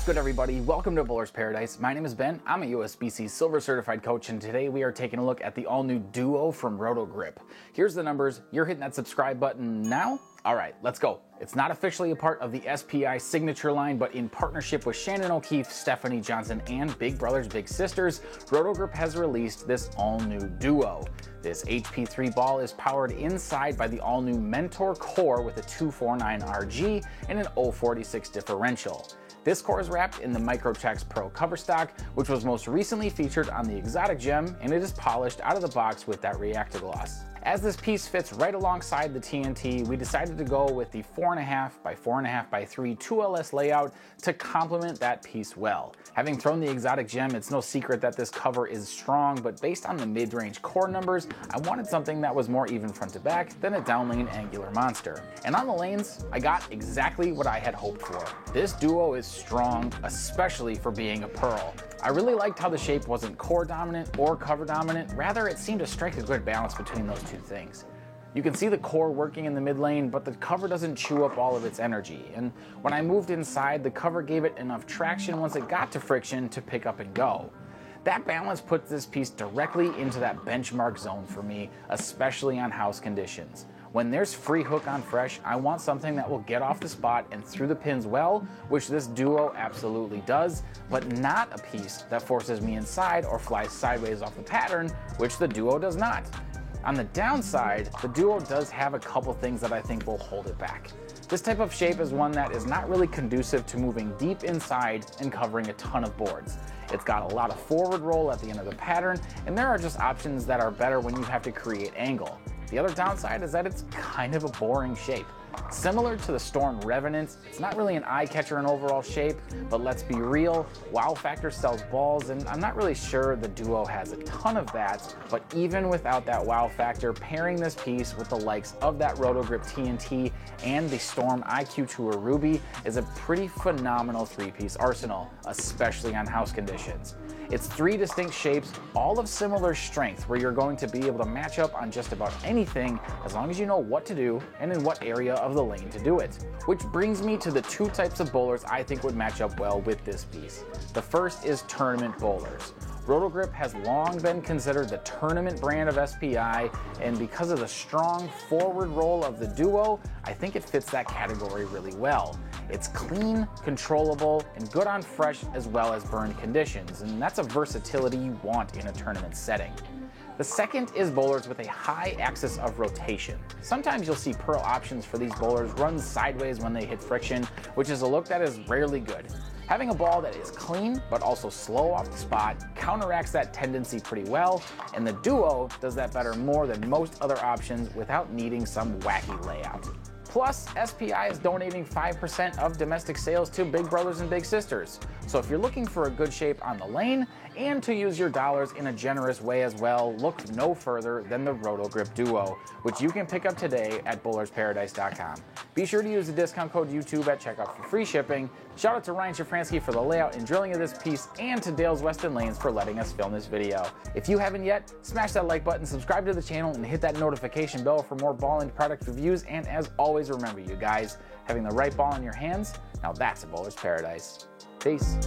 What's good, everybody? Welcome to Bowler's Paradise. My name is Ben. I'm a USBC Silver Certified Coach, and today we are taking a look at the all-new Duo from Roto Grip. Here's the numbers. You're hitting that subscribe button now? All right, let's go. It's not officially a part of the SPI signature line, but in partnership with Shannon O'Keefe, Stephanie Johnson, and Big Brothers Big Sisters, Roto Grip has released this all-new Duo. This HP3 ball is powered inside by the all-new Mentor core with a 249 RG and an 046 differential. This core is wrapped in the microtrax Pro cover stock, which was most recently featured on the Exotic Gem, and it is polished out of the box with that reactagloss. As this piece fits right alongside the TNT, we decided to go with the 4.5 by 4.5 by 3 2LS layout to complement that piece well. Having thrown the Exotic Gem, it's no secret that this cover is strong, but based on the mid-range core numbers, I wanted something that was more even front to back than a downlane angular monster. And on the lanes, I got exactly what I had hoped for. This Duo is strong, especially for being a pearl. I really liked how the shape wasn't core dominant or cover dominant, rather it seemed to strike a good balance between those two things. You can see the core working in the mid lane, but the cover doesn't chew up all of its energy, and when I moved inside, the cover gave it enough traction once it got to friction to pick up and go. That balance puts this piece directly into that benchmark zone for me, especially on house conditions. When there's free hook on fresh, I want something that will get off the spot and through the pins well, which this Duo absolutely does, but not a piece that forces me inside or flies sideways off the pattern, which the Duo does not. On the downside, the Duo does have a couple things that I think will hold it back. This type of shape is one that is not really conducive to moving deep inside and covering a ton of boards. It's got a lot of forward roll at the end of the pattern, and there are just options that are better when you have to create angle. The other downside is that it's kind of a boring shape. Similar to the Storm Revenant, it's not really an eye-catcher in overall shape, but let's be real, Wow Factor sells balls, and I'm not really sure the Duo has a ton of that, but even without that wow factor, pairing this piece with the likes of that Roto Grip TNT and the Storm IQ Tour Ruby is a pretty phenomenal three-piece arsenal, especially on house conditions. It's three distinct shapes, all of similar strength, where you're going to be able to match up on just about anything as long as you know what to do and in what area of the lane to do it. Which brings me to the two types of bowlers I think would match up well with this piece. The first is tournament bowlers. Roto Grip has long been considered the tournament brand of SPI, and because of the strong forward roll of the Duo, I think it fits that category really well. It's clean, controllable, and good on fresh as well as burned conditions, and that's a versatility you want in a tournament setting. The second is bowlers with a high axis of rotation. Sometimes you'll see pearl options for these bowlers run sideways when they hit friction, which is a look that is rarely good. Having a ball that is clean, but also slow off the spot, counteracts that tendency pretty well, and the Duo does that better more than most other options without needing some wacky layout. Plus, SPI is donating 5% of domestic sales to Big Brothers and Big Sisters. So if you're looking for a good shape on the lane and to use your dollars in a generous way as well, look no further than the Roto Grip Duo, which you can pick up today at bowlersparadise.com. Be sure to use the discount code YouTube at checkout for free shipping. Shout out to Ryan Shafransky for the layout and drilling of this piece, and to Dale's Weston Lanes for letting us film this video. If you haven't yet, smash that like button, subscribe to the channel, and hit that notification bell for more ball and product reviews. And as always, remember, you guys, having the right ball in your hands, now that's a bowler's paradise. Peace.